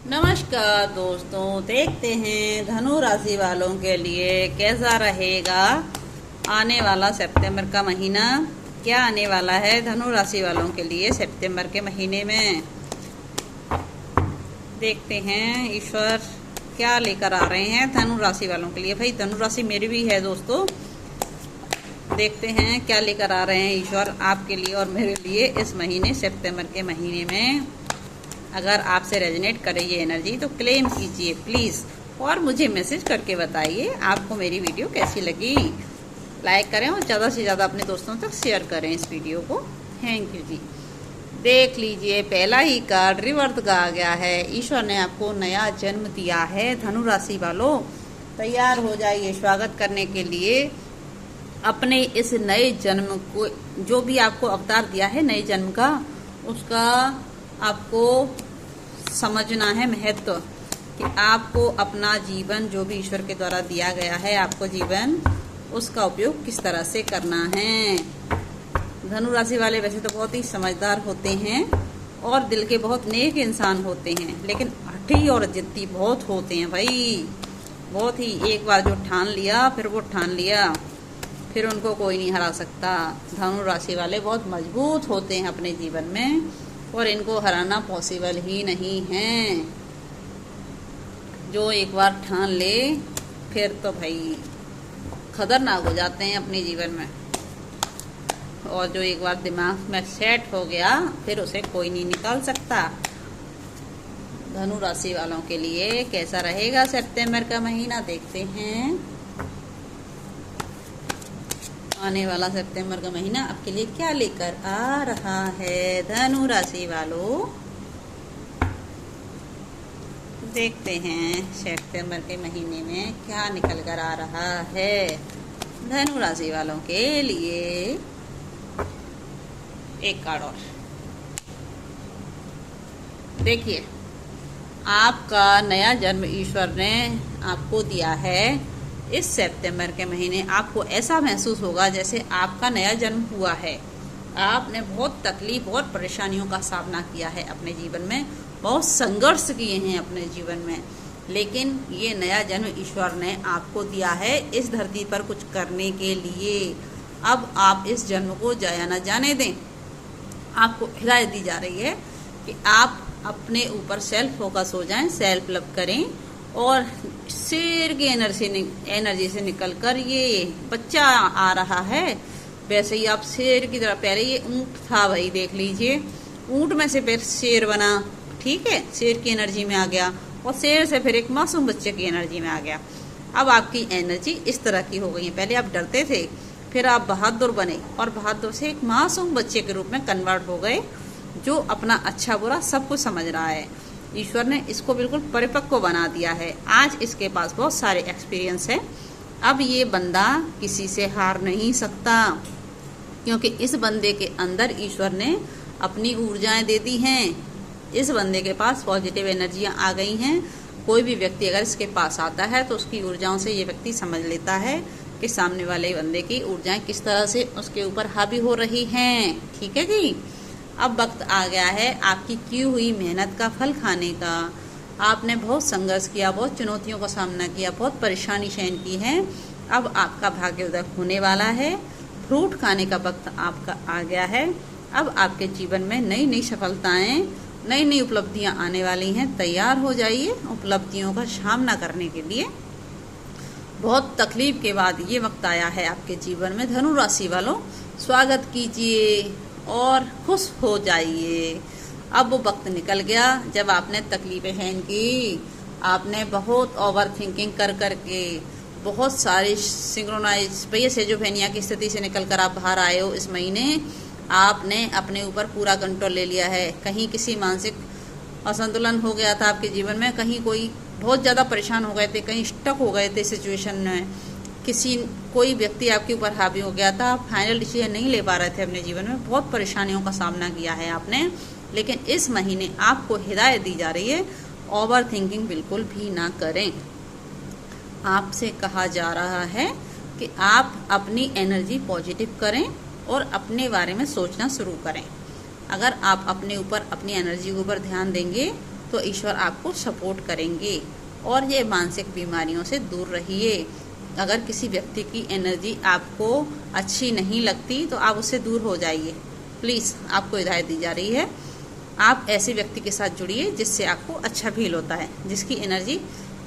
नमस्कार दोस्तों, देखते हैं धनु राशि वालों के लिए कैसा रहेगा आने वाला सितंबर का महीना। क्या आने वाला है धनु राशि वालों के लिए सितंबर के महीने में, देखते हैं ईश्वर क्या लेकर आ रहे हैं धनु राशि वालों के लिए। भाई धनु राशि मेरी भी है दोस्तों, देखते हैं क्या लेकर आ रहे हैं ईश्वर आपके लिए और मेरे लिए इस महीने सितंबर के महीने में। अगर आपसे रेजोनेट करे ये एनर्जी तो क्लेम कीजिए प्लीज़ और मुझे मैसेज करके बताइए आपको मेरी वीडियो कैसी लगी। लाइक करें और ज़्यादा से ज़्यादा अपने दोस्तों तक शेयर करें इस वीडियो को। थैंक यू जी। देख लीजिए, पहला ही कार्ड रिवर्स का आ गया है। ईश्वर ने आपको नया जन्म दिया है धनु राशि वालों, तैयार हो जाइए स्वागत करने के लिए अपने इस नए जन्म को। जो भी आपको अवतार दिया है नए जन्म का, उसका आपको समझना है महत्व कि आपको अपना जीवन जो भी ईश्वर के द्वारा दिया गया है आपको जीवन, उसका उपयोग किस तरह से करना है। धनु राशि वाले वैसे तो बहुत ही समझदार होते हैं और दिल के बहुत नेक इंसान होते हैं, लेकिन हठी और जिद्दी बहुत होते हैं भाई, बहुत ही। एक बार जो ठान लिया फिर वो ठान लिया, फिर उनको कोई नहीं हरा सकता। धनु राशि वाले बहुत मजबूत होते हैं अपने जीवन में और इनको हराना पॉसिबल ही नहीं है। जो एक बार ठान ले फिर तो भाई खतरनाक हो जाते हैं अपने जीवन में, और जो एक बार दिमाग में सेट हो गया फिर उसे कोई नहीं निकाल सकता। धनु राशि वालों के लिए कैसा रहेगा सितंबर का महीना, देखते हैं आने वाला सितंबर का महीना आपके लिए क्या लेकर आ रहा है धनु राशि वालों। देखते हैं सितंबर के महीने में क्या निकल कर आ रहा है धनु राशि वालों के लिए। एक कार्ड और देखिए, आपका नया जन्म ईश्वर ने आपको दिया है। इस सितंबर के महीने आपको ऐसा महसूस होगा जैसे आपका नया जन्म हुआ है। आपने बहुत तकलीफ और परेशानियों का सामना किया है अपने जीवन में, बहुत संघर्ष किए हैं अपने जीवन में, लेकिन ये नया जन्म ईश्वर ने आपको दिया है इस धरती पर कुछ करने के लिए। अब आप इस जन्म को जाया न जाने दें। आपको हिदायत दी जा रही है कि आप अपने ऊपर सेल्फ फोकस हो जाएं, सेल्फ लव करें और शेर की एनर्जी से निकलकर ये बच्चा आ रहा है, वैसे ही आप शेर की तरह। पहले ये ऊंट था भाई, देख लीजिए, ऊंट में से फिर शेर बना, ठीक है, शेर की एनर्जी में आ गया, और शेर से फिर एक मासूम बच्चे की एनर्जी में आ गया। अब आपकी एनर्जी इस तरह की हो गई है। पहले आप डरते थे, फिर आप बहादुर बने और बहादुर से एक मासूम बच्चे के रूप में कन्वर्ट हो गए, जो अपना अच्छा बुरा सब कुछ समझ रहा है। ईश्वर ने इसको बिल्कुल परिपक्व बना दिया है। आज इसके पास बहुत सारे एक्सपीरियंस है। अब ये बंदा किसी से हार नहीं सकता, क्योंकि इस बंदे के अंदर ईश्वर ने अपनी ऊर्जाएं दे दी हैं। इस बंदे के पास पॉजिटिव एनर्जियां आ गई हैं। कोई भी व्यक्ति अगर इसके पास आता है तो उसकी ऊर्जाओं से ये व्यक्ति समझ लेता है कि सामने वाले बंदे की ऊर्जाएं किस तरह से उसके ऊपर हावी हो रही हैं। ठीक है जी। अब वक्त आ गया है आपकी की हुई मेहनत का फल खाने का। आपने बहुत संघर्ष किया, बहुत चुनौतियों का सामना किया, बहुत परेशानी सहन की है। अब आपका भाग्योदय होने वाला है, फ्रूट खाने का वक्त आपका आ गया है। अब आपके जीवन में नई नई सफलताएं, नई नई उपलब्धियां आने वाली हैं। तैयार हो जाइए उपलब्धियों का सामना करने के लिए। बहुत तकलीफ के बाद ये वक्त आया है आपके जीवन में धनु राशि वालों, स्वागत कीजिए और खुश हो जाइए। अब वो वक्त निकल गया जब आपने तकलीफें सहन की, आपने बहुत ओवर थिंकिंग कर करके बहुत सारी सिंक्रोनाइज भैया सेजोफेनिया की स्थिति से निकल कर आप बाहर आए हो। इस महीने आपने अपने ऊपर पूरा कंट्रोल ले लिया है। कहीं किसी मानसिक असंतुलन हो गया था आपके जीवन में, कहीं कोई बहुत ज़्यादा परेशान हो गए थे, कहीं स्टक हो गए थे सिचुएशन में, कोई व्यक्ति आपके ऊपर हावी हो गया था, आप फाइनल डिसीजन नहीं ले पा रहे थे अपने जीवन में, बहुत परेशानियों का सामना किया है आपने। लेकिन इस महीने आपको हिदायत दी जा रही है ओवर थिंकिंग बिल्कुल भी ना करें। आपसे कहा जा रहा है कि आप अपनी एनर्जी पॉजिटिव करें और अपने बारे में सोचना शुरू करें। अगर आप अपने ऊपर, अपनी एनर्जी के ऊपर ध्यान देंगे तो ईश्वर आपको सपोर्ट करेंगे। और ये मानसिक बीमारियों से दूर रहिए। अगर किसी व्यक्ति की एनर्जी आपको अच्छी नहीं लगती तो आप उससे दूर हो जाइए। प्लीज़, आपको हिदायत दी जा रही है। आप ऐसे व्यक्ति के साथ जुड़िए जिससे आपको अच्छा फील होता है, जिसकी एनर्जी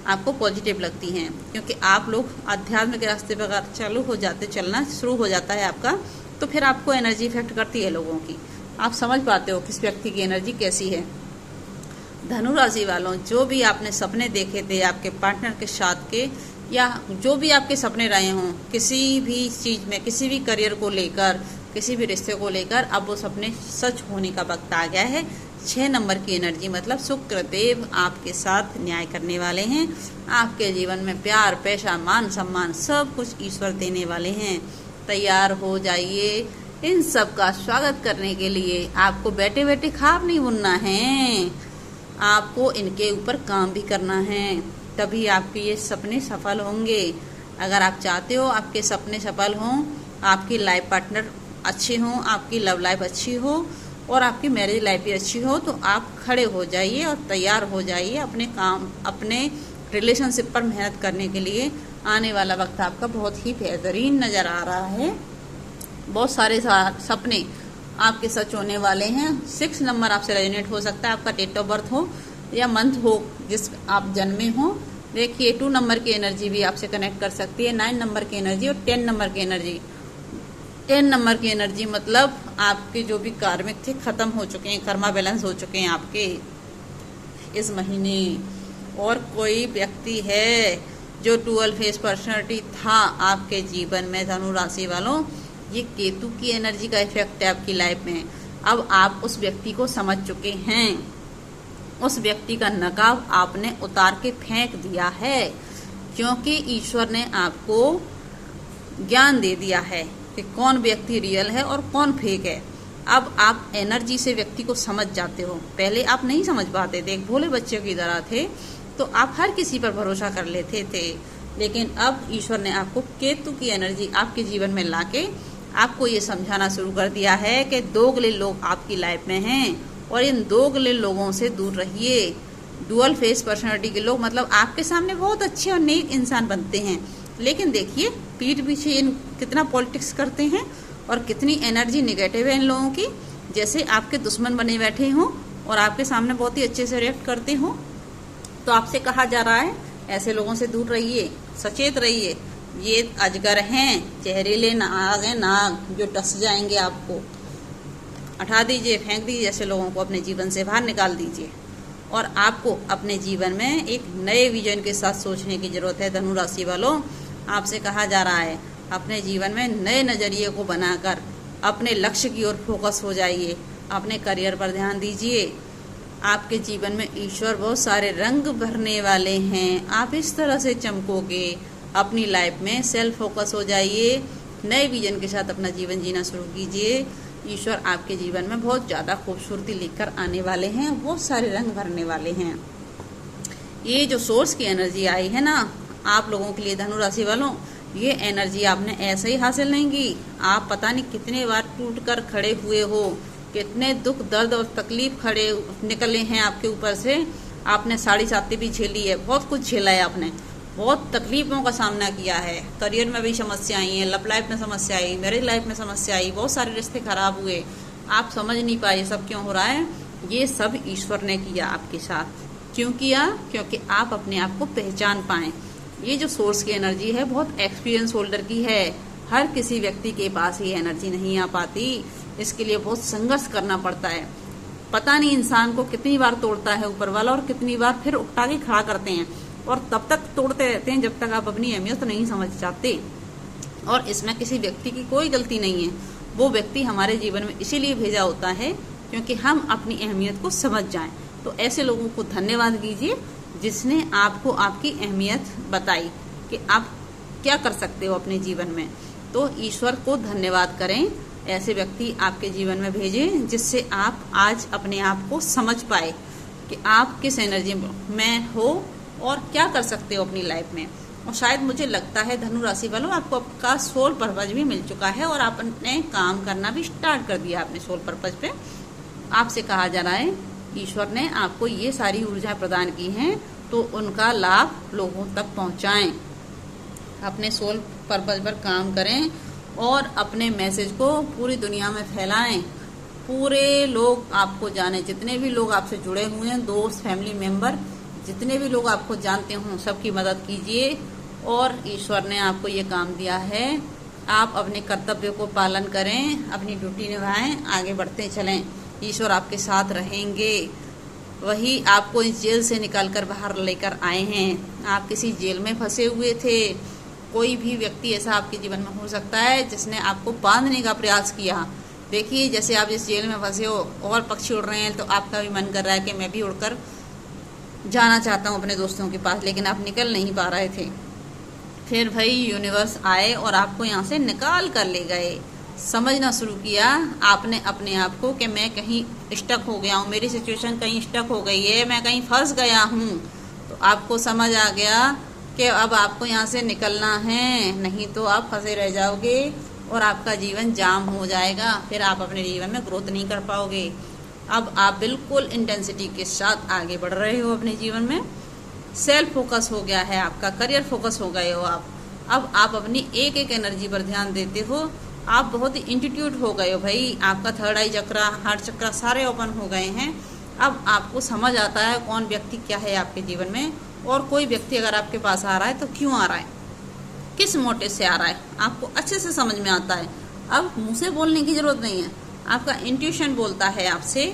आपको पॉजिटिव लगती है। क्योंकि आप लोग आध्यात्म के रास्ते पर अगर चालू हो जाते, चलना शुरू हो जाता है आपका, तो फिर आपको एनर्जी इफेक्ट करती है लोगों की। आप समझ पाते हो किस व्यक्ति की एनर्जी कैसी है। धनु राशि वालों, जो भी आपने सपने देखे थे आपके पार्टनर के साथ के, या जो भी आपके सपने रहे हों किसी भी चीज़ में, किसी भी करियर को लेकर, किसी भी रिश्ते को लेकर, अब वो सपने सच होने का वक्त आ गया है। 6 नंबर की एनर्जी मतलब शुक्रदेव आपके साथ न्याय करने वाले हैं। आपके जीवन में प्यार, पैसा, मान सम्मान सब कुछ ईश्वर देने वाले हैं। तैयार हो जाइए इन सब का स्वागत करने के लिए। आपको बैठे बैठे ख्वाब नहीं बुनना है, आपको इनके ऊपर काम भी करना है, तभी आपके ये सपने सफल होंगे। अगर आप चाहते हो आपके सपने सफल हों, आपकी लाइफ पार्टनर अच्छे हों, आपकी लव लाइफ अच्छी हो और आपकी मैरिज लाइफ भी अच्छी हो, तो आप खड़े हो जाइए और तैयार हो जाइए अपने काम, अपने रिलेशनशिप पर मेहनत करने के लिए। आने वाला वक्त आपका बहुत ही बेहतरीन नज़र आ रहा है। बहुत सारे सपने आपके सच होने वाले हैं। 6 नंबर आपसे रेजोनेट हो सकता है, आपका डेट ऑफ बर्थ हो या मंथ हो जिस आप जन्मे हो। देखिए 2 नंबर की एनर्जी भी आपसे कनेक्ट कर सकती है, 9 नंबर की एनर्जी और 10 नंबर की एनर्जी। 10 नंबर की एनर्जी मतलब आपके जो भी कार्मिक थे खत्म हो चुके हैं, कर्मा बैलेंस हो चुके हैं आपके इस महीने। और कोई व्यक्ति है जो 12 फेस पर्सनैलिटी था आपके जीवन में, धनु राशि वालों, ये केतु की एनर्जी का इफेक्ट है आपकी लाइफ में। अब आप उस व्यक्ति को समझ चुके हैं, उस व्यक्ति का नकाब आपने उतार के फेंक दिया है, क्योंकि ईश्वर ने आपको ज्ञान दे दिया है कि कौन व्यक्ति रियल है और कौन फेक है। अब आप एनर्जी से व्यक्ति को समझ जाते हो। पहले आप नहीं समझ पाते थे, एक भोले बच्चे की तरह थे, तो आप हर किसी पर भरोसा कर लेते थे। लेकिन अब ईश्वर ने आपको केतु की एनर्जी आपके जीवन में लाके आपको ये समझाना शुरू कर दिया है कि दोगले लोग आपकी लाइफ में हैं और इन दोगले लोगों से दूर रहिए। डुअल फेस पर्सनालिटी के लोग मतलब आपके सामने बहुत अच्छे और नेक इंसान बनते हैं, लेकिन देखिए पीठ पीछे इन कितना पॉलिटिक्स करते हैं और कितनी एनर्जी निगेटिव है इन लोगों की। जैसे आपके दुश्मन बने बैठे हों और आपके सामने बहुत ही अच्छे से रिएक्ट करते हों। तो आपसे कहा जा रहा है ऐसे लोगों से दूर रहिए, सचेत रहिए। ये अजगर हैं, जहरीले नाग हैं, नाग जो डस जाएंगे आपको। हटा दीजिए, फेंक दीजिए, ऐसे लोगों को अपने जीवन से बाहर निकाल दीजिए। और आपको अपने जीवन में एक नए विजन के साथ सोचने की जरूरत है। धनु राशि वालों, आपसे कहा जा रहा है अपने जीवन में नए नज़रिए को बनाकर अपने लक्ष्य की ओर फोकस हो जाइए, अपने करियर पर ध्यान दीजिए। आपके जीवन में ईश्वर बहुत सारे रंग भरने वाले हैं, आप इस तरह से चमकोगे। अपनी लाइफ में सेल्फ फोकस हो जाइए, नए विजन के साथ अपना जीवन जीना शुरू कीजिए। ईश्वर आपके जीवन में बहुत ज़्यादा खूबसूरती लेकर आने वाले हैं, बहुत सारे रंग भरने वाले हैं। ये जो सोर्स की एनर्जी आई है ना आप लोगों के लिए धनु राशि वालों, ये एनर्जी आपने ऐसे ही हासिल नहीं की। आप पता नहीं कितने बार टूट कर खड़े हुए हो, कितने दुख दर्द और तकलीफ खड़े निकले हैं आपके ऊपर से। आपने 7.5 भी झेली है, बहुत कुछ झेला है आपने, बहुत तकलीफों का सामना किया है। करियर में भी समस्या आई है, लव लाइफ में समस्या आई, मैरिज लाइफ में समस्या आई, बहुत सारे रिश्ते खराब हुए, आप समझ नहीं पाए सब क्यों हो रहा है। ये सब ईश्वर ने किया आपके साथ। क्यों किया? क्योंकि आप अपने आप को पहचान पाएं। ये जो सोर्स की एनर्जी है बहुत एक्सपीरियंस होल्डर की है, हर किसी व्यक्ति के पास ये एनर्जी नहीं आ पाती। इसके लिए बहुत संघर्ष करना पड़ता है। पता नहीं इंसान को कितनी बार तोड़ता है ऊपर वाला और कितनी बार फिर उठा के खड़ा करते हैं, और तब तक तोड़ते रहते हैं जब तक आप अपनी अहमियत नहीं समझ जाते। और इसमें किसी व्यक्ति की कोई गलती नहीं है, वो व्यक्ति हमारे जीवन में इसीलिए भेजा होता है क्योंकि हम अपनी अहमियत को समझ जाएं। तो ऐसे लोगों को धन्यवाद दीजिए जिसने आपको आपकी अहमियत बताई कि आप क्या कर सकते हो अपने जीवन में। तो ईश्वर को धन्यवाद करें, ऐसे व्यक्ति आपके जीवन में भेजें जिससे आप आज अपने आप को समझ पाए कि आप किस एनर्जी में हो और क्या कर सकते हो अपनी लाइफ में। और शायद मुझे लगता है धनु राशि वालों आपको आपका सोल पर्पज भी मिल चुका है और आपने काम करना भी स्टार्ट कर दिया अपने सोल पर्पज पे। आपसे कहा जा रहा है ईश्वर ने आपको ये सारी ऊर्जाएं प्रदान की हैं, तो उनका लाभ लोगों तक पहुंचाएं। अपने सोल पर्पज पर काम करें और अपने मैसेज को पूरी दुनिया में फैलाएं। पूरे लोग आपको जाने, जितने भी लोग आपसे जुड़े हुए हैं, दोस्त, फैमिली मेंबर, जितने भी लोग आपको जानते हों, सबकी मदद कीजिए। और ईश्वर ने आपको ये काम दिया है, आप अपने कर्तव्य को पालन करें, अपनी ड्यूटी निभाएं, आगे बढ़ते चलें। ईश्वर आपके साथ रहेंगे। वही आपको इस जेल से निकालकर बाहर लेकर आए हैं। आप किसी जेल में फंसे हुए थे। कोई भी व्यक्ति ऐसा आपके जीवन में हो सकता है जिसने आपको बांधने का प्रयास किया। देखिए, जैसे आप इस जेल में फंसे हो और पक्षी उड़ रहे हैं, तो आपका भी मन कर रहा है कि मैं भी उड़कर जाना चाहता हूँ अपने दोस्तों के पास, लेकिन आप निकल नहीं पा रहे थे। फिर भाई यूनिवर्स आए और आपको यहाँ से निकाल कर ले गए। समझना शुरू किया आपने अपने आप को कि मैं कहीं स्टक हो गया हूँ, मेरी सिचुएशन कहीं स्टक हो गई है, मैं कहीं फंस गया हूँ। तो आपको समझ आ गया कि अब आपको यहाँ से निकलना है, नहीं तो आप फंसे रह जाओगे और आपका जीवन जाम हो जाएगा। फिर आप अपने जीवन में ग्रोथ नहीं कर पाओगे। अब आप बिल्कुल इंटेंसिटी के साथ आगे बढ़ रहे हो अपने जीवन में। सेल्फ फोकस हो गया है आपका, करियर फोकस हो गए हो आप। अब आप अपनी एक एक एनर्जी पर ध्यान देते हो। आप बहुत ही इंस्टीट्यूट हो गए हो भाई। आपका थर्ड आई चक्रा, हार्ट चक्रा सारे ओपन हो गए हैं। अब आपको समझ आता है कौन व्यक्ति क्या है आपके जीवन में, और कोई व्यक्ति अगर आपके पास आ रहा है तो क्यों आ रहा है, किस मोटिव से आ रहा है, आपको अच्छे से समझ में आता है। अब मुंह से बोलने की जरूरत नहीं है, आपका इंट्यूशन बोलता है आपसे।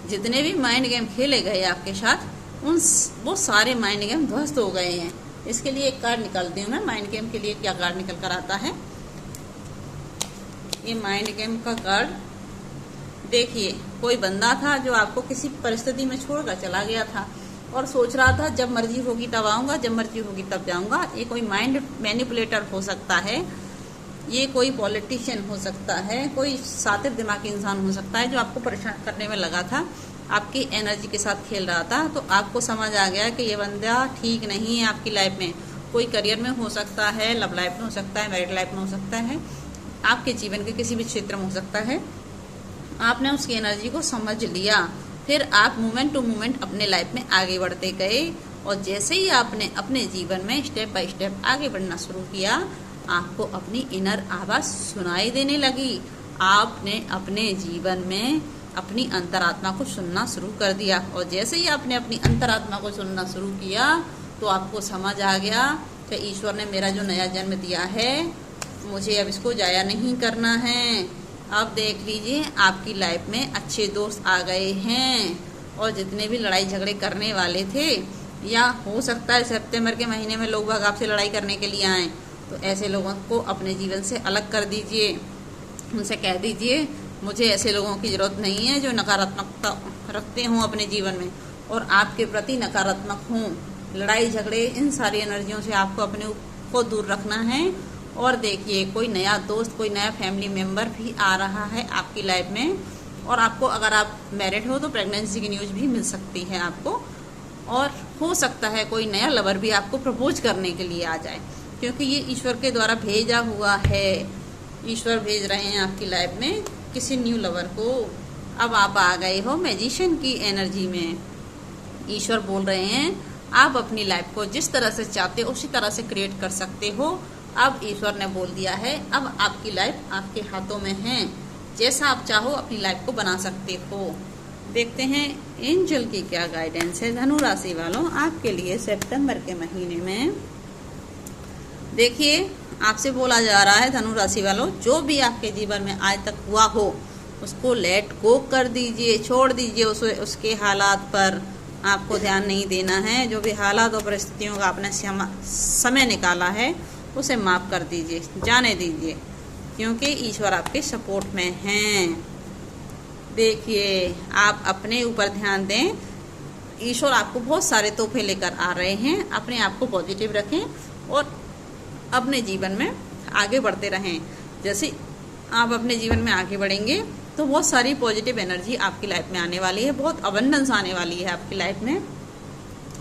जितने भी माइंड गेम खेले गए आपके साथ, वो सारे माइंड गेम ध्वस्त हो गए हैं। इसके लिए एक कार्ड निकालती हूँ मैं, माइंड गेम के लिए क्या कार्ड निकल कर आता है। ये माइंड गेम का कार्ड देखिए, कोई बंदा था जो आपको किसी परिस्थिति में छोड़कर चला गया था और सोच रहा था जब मर्जी होगी तब आऊंगा, जब मर्जी होगी तब जाऊंगा। ये कोई माइंड मैनिपुलेटर हो सकता है, ये कोई पॉलिटिशियन हो सकता है, कोई शातिर दिमागी इंसान हो सकता है जो आपको परेशान करने में लगा था, आपकी एनर्जी के साथ खेल रहा था। तो आपको समझ आ गया कि ये बंदा ठीक नहीं है आपकी लाइफ में। कोई करियर में हो सकता है, लव लाइफ में हो सकता है, मैरिड लाइफ में हो सकता है, आपके जीवन के किसी भी क्षेत्र में हो सकता है। आपने उसकी एनर्जी को समझ लिया, फिर आप मोमेंट टू मोमेंट अपने लाइफ में आगे बढ़ते गए। और जैसे ही आपने अपने जीवन में स्टेप बाय स्टेप आगे बढ़ना शुरू किया, आपको अपनी इनर आवाज सुनाई देने लगी। आपने अपने जीवन में अपनी अंतरात्मा को सुनना शुरू कर दिया। और जैसे ही आपने अपनी अंतरात्मा को सुनना शुरू किया, तो आपको समझ आ गया कि ईश्वर ने मेरा जो नया जन्म दिया है, मुझे अब इसको जाया नहीं करना है। अब देख लीजिए, आपकी लाइफ में अच्छे दोस्त आ गए हैं। और जितने भी लड़ाई झगड़े करने वाले थे, या हो सकता है सितंबर के महीने में लोग बाग आपसे लड़ाई करने के लिए आए, तो ऐसे लोगों को अपने जीवन से अलग कर दीजिए। उनसे कह दीजिए मुझे ऐसे लोगों की जरूरत नहीं है जो नकारात्मकता रखते हों अपने जीवन में और आपके प्रति नकारात्मक हों। लड़ाई झगड़े, इन सारी एनर्जियों से आपको अपने को दूर रखना है। और देखिए, कोई नया दोस्त, कोई नया फैमिली मेम्बर भी आ रहा है आपकी लाइफ में। और आपको, अगर आप मैरिड हो तो प्रेगनेंसी की न्यूज़ भी मिल सकती है आपको। और हो सकता है कोई नया लवर भी आपको प्रपोज करने के लिए आ जाए, क्योंकि ये ईश्वर के द्वारा भेजा हुआ है। ईश्वर भेज रहे हैं आपकी लाइफ में किसी न्यू लवर को। अब आप आ गए हो मैजिशियन की एनर्जी में। ईश्वर बोल रहे हैं आप अपनी लाइफ को जिस तरह से चाहते हो उसी तरह से क्रिएट कर सकते हो। अब ईश्वर ने बोल दिया है, अब आपकी लाइफ आपके हाथों में है। जैसा आप चाहो अपनी लाइफ को बना सकते हो। देखते हैं एंजल की क्या गाइडेंस है धनु राशि वालों आपके लिए सितंबर के महीने में। देखिए, आपसे बोला जा रहा है धनु राशि वालों, जो भी आपके जीवन में आज तक हुआ हो उसको लेट गो कर दीजिए, छोड़ दीजिए। उसके हालात पर आपको ध्यान नहीं देना है। जो भी हालात और परिस्थितियों का आपने समय निकाला है उसे माफ कर दीजिए, जाने दीजिए, क्योंकि ईश्वर आपके सपोर्ट में हैं। देखिए, आप अपने ऊपर ध्यान दें। ईश्वर आपको बहुत सारे तोहफे लेकर आ रहे हैं। अपने आप को पॉजिटिव रखें और अपने जीवन में आगे बढ़ते रहें। जैसे आप अपने जीवन में आगे बढ़ेंगे तो बहुत सारी पॉजिटिव एनर्जी आपकी लाइफ में आने वाली है, बहुत अबंडेंस आने वाली है आपकी लाइफ में।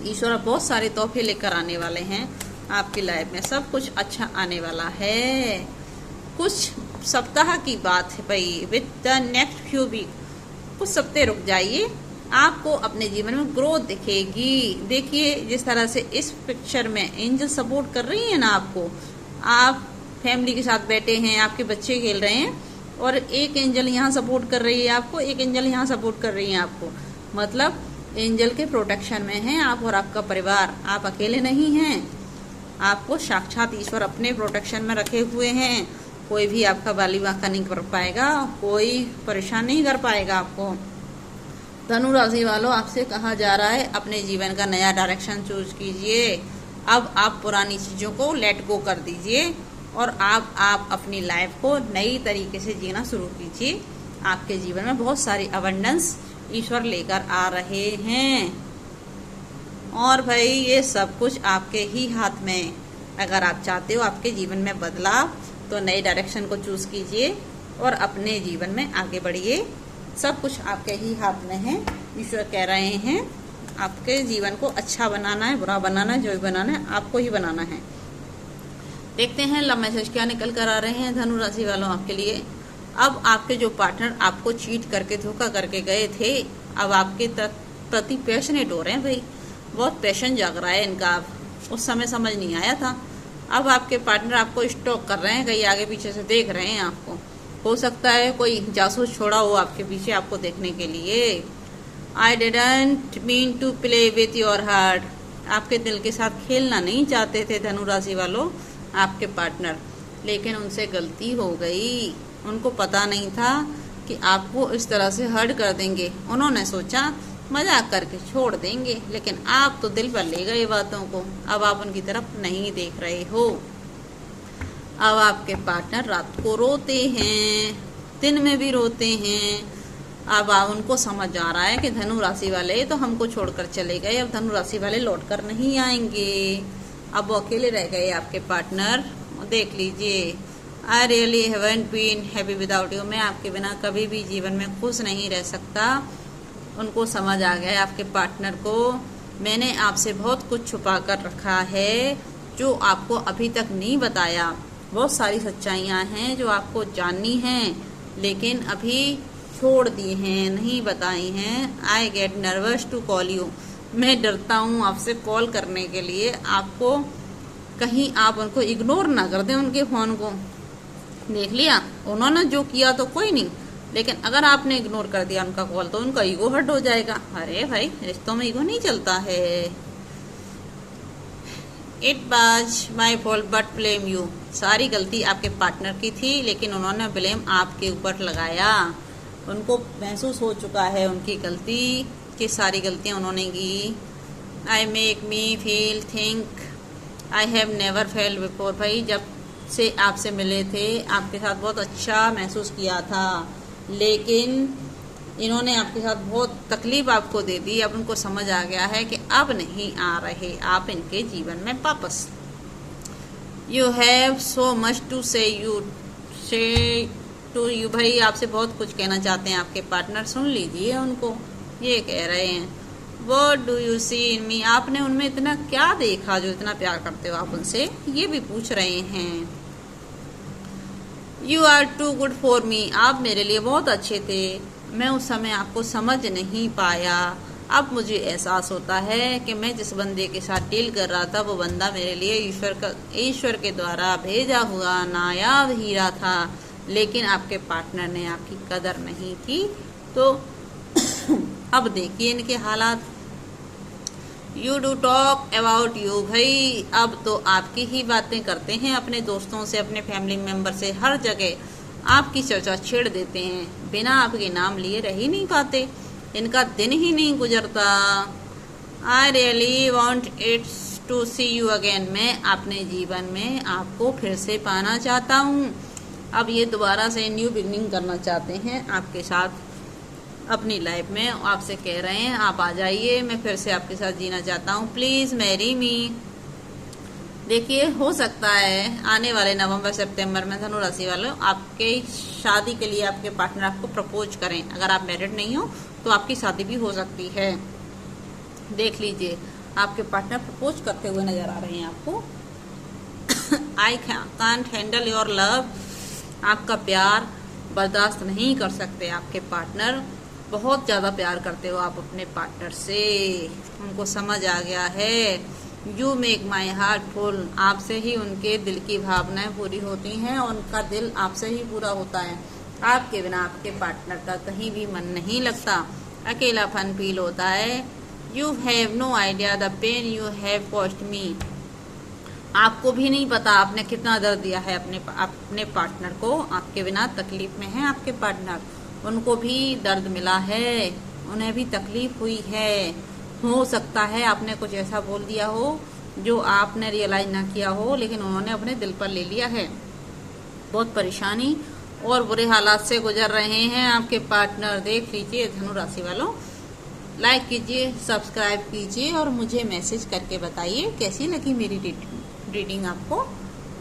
ईश्वर बहुत सारे तोहफे लेकर आने वाले हैं आपकी लाइफ में। सब कुछ अच्छा आने वाला है। कुछ सप्ताह की बात है भाई, with the next few week, कुछ सप्ताह रुक जाइए, आपको अपने जीवन में ग्रोथ दिखेगी। देखिए जिस तरह से इस पिक्चर में एंजल सपोर्ट कर रही है ना आपको, आप फैमिली के साथ बैठे हैं, आपके बच्चे खेल रहे हैं और एक एंजल यहाँ सपोर्ट कर रही है आपको, एक एंजल यहाँ सपोर्ट कर रही है आपको। मतलब एंजल के प्रोटेक्शन में हैं आप और आपका परिवार, आप अकेले नहीं हैं। आपको साक्षात ईश्वर अपने प्रोटेक्शन में रखे हुए हैं। कोई भी आपका बाली बांका नहीं कर पाएगा, कोई परेशान नहीं कर पाएगा आपको। धनु राशि वालों, आपसे कहा जा रहा है अपने जीवन का नया डायरेक्शन चूज कीजिए। अब आप पुरानी चीज़ों को लेट गो कर दीजिए और आप अपनी लाइफ को नई तरीके से जीना शुरू कीजिए। आपके जीवन में बहुत सारी अबंडेंस ईश्वर लेकर आ रहे हैं और भाई ये सब कुछ आपके ही हाथ में। अगर आप चाहते हो आपके जीवन में बदलाव, तो नए डायरेक्शन को चूज कीजिए और अपने जीवन में आगे बढ़िए। सब कुछ आपके ही हाथ में है। ईश्वर कह रहे हैं आपके जीवन को अच्छा बनाना है, बुरा बनाना है, जो भी बनाना है आपको ही बनाना है। देखते हैं लव मैसेज क्या निकल कर आ रहे हैं धनु राशि वालों आपके लिए। अब आपके जो पार्टनर आपको चीट करके धोखा करके गए थे, अब आपके प्रति पैशनेट हो रहे हैं भाई, बहुत पैशन जाग रहा है इनका। अब उस समय समझ नहीं आया था, अब आपके पार्टनर आपको स्टॉक कर रहे हैं, कहीं आगे पीछे से देख रहे हैं आपको। हो सकता है कोई जासूस छोड़ा हो आपके पीछे आपको देखने के लिए। I didn't mean to play with your heart, आपके दिल के साथ खेलना नहीं चाहते थे धनु राशि वालों आपके पार्टनर, लेकिन उनसे गलती हो गई। उनको पता नहीं था कि आपको इस तरह से हर्ट कर देंगे। उन्होंने सोचा मजाक करके छोड़ देंगे, लेकिन आप तो दिल पर ले गए बातों को। अब आप उनकी तरफ नहीं देख रहे हो। अब आपके पार्टनर रात को रोते हैं, दिन में भी रोते हैं। अब उनको समझ आ रहा है कि धनु राशि वाले तो हमको छोड़कर चले गए, अब धनु राशि वाले लौट कर नहीं आएंगे। अब वो अकेले रह गए आपके पार्टनर। देख लीजिए, I really haven't been happy without you, मैं आपके बिना कभी भी जीवन में खुश नहीं रह सकता। उनको समझ आ गया आपके पार्टनर को, मैंने आपसे बहुत कुछ छुपा कर रखा है जो आपको अभी तक नहीं बताया। बहुत सारी सच्चाइयाँ हैं जो आपको जाननी हैं, लेकिन अभी छोड़ दी हैं, नहीं बताई हैं। I get nervous to call you, मैं डरता हूँ आपसे कॉल करने के लिए। आपको कहीं आप उनको इग्नोर ना कर दें, उनके फ़ोन को। देख लिया, उन्होंने जो किया तो कोई नहीं, लेकिन अगर आपने इग्नोर कर दिया उनका कॉल तो उनका ईगो हर्ट हो जाएगा। अरे भाई, रिश्तों में ईगो नहीं चलता है। It was my fault but blame you, सारी गलती आपके पार्टनर की थी, लेकिन उन्होंने ब्लेम आपके ऊपर लगाया। उनको महसूस हो चुका है उनकी गलती, कि सारी गलतियां उन्होंने की। I make me feel think I have never failed before, भाई जब से आपसे मिले थे आपके साथ बहुत अच्छा महसूस किया था, लेकिन इन्होंने आपके साथ बहुत तकलीफ आपको दे दी। अब उनको समझ आ गया है कि अब नहीं आ रहे आप इनके जीवन में वापस। You have so much to say to you, भाई आपसे बहुत कुछ कहना चाहते हैं आपके पार्टनर, सुन लीजिए उनको। ये कह रहे हैं, व्हाट डू यू सी इन मी, आपने उनमें इतना क्या देखा जो इतना प्यार करते हो आप उनसे, ये भी पूछ रहे हैं। You are too good for me, आप मेरे लिए बहुत अच्छे थे, मैं उस समय आपको समझ नहीं पाया। अब मुझे एहसास होता है कि मैं जिस बंदे के साथ डील कर रहा था वो बंदा मेरे लिए ईश्वर के द्वारा भेजा हुआ नायाब हीरा था, लेकिन आपके पार्टनर ने आपकी कदर नहीं की। तो अब देखिए इनके हालात। You do talk about you, भाई अब तो आपकी ही बातें करते हैं अपने दोस्तों से, अपने फैमिली मेंबर से, हर जगह आपकी चर्चा छेड़ देते हैं, बिना आपके नाम लिए रह ही नहीं पाते, इनका दिन ही नहीं गुजरता। I really want its to see you again, मैं अपने जीवन में आपको फिर से पाना चाहता हूँ। अब ये दोबारा से न्यू बिगनिंग करना चाहते हैं आपके साथ अपनी लाइफ में। आपसे कह रहे हैं आप आ जाइए, मैं फिर से आपके साथ जीना चाहता हूँ, प्लीज़ मैरी मी। देखिए हो सकता है आने वाले नवंबर सितंबर में धनु राशि वालों आपके शादी के लिए आपके पार्टनर आपको प्रपोज करें। अगर आप मैरिड नहीं हो तो आपकी शादी भी हो सकती है। देख लीजिए आपके पार्टनर प्रपोज करते हुए नजर आ रहे हैं आपको। I can't handle your love, आपका प्यार बर्दाश्त नहीं कर सकते आपके पार्टनर। बहुत ज़्यादा प्यार करते हो आप अपने पार्टनर से, उनको समझ आ गया है। You make my heart full, आपसे ही उनके दिल की भावनाएं पूरी होती हैं, उनका दिल आपसे ही पूरा होता है। आपके बिना आपके पार्टनर का कहीं भी मन नहीं लगता, अकेलापन फील होता है। You have no idea the pain you have cost me, आपको भी नहीं पता आपने कितना दर्द दिया है अपने पार्टनर को। आपके बिना तकलीफ में है आपके पार्टनर, उनको भी दर्द मिला है, उन्हें भी तकलीफ हुई है। हो सकता है आपने कुछ ऐसा बोल दिया हो जो आपने रियलाइज ना किया हो, लेकिन उन्होंने अपने दिल पर ले लिया है। बहुत परेशानी और बुरे हालात से गुजर रहे हैं आपके पार्टनर। देख लीजिए धनु राशि वालों, लाइक कीजिए, सब्सक्राइब कीजिए और मुझे मैसेज करके बताइए कैसी लगी मेरी रीडिंग आपको।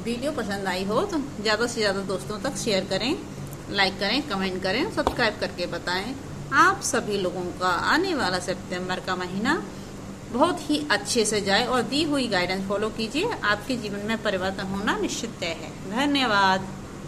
वीडियो पसंद आई हो तो ज़्यादा से ज़्यादा दोस्तों तक शेयर करें, लाइक करें, कमेंट करें, सब्सक्राइब करके बताएं। आप सभी लोगों का आने वाला सितंबर का महीना बहुत ही अच्छे से जाए और दी हुई गाइडेंस फॉलो कीजिए। आपके जीवन में परिवर्तन होना निश्चित तय है। धन्यवाद।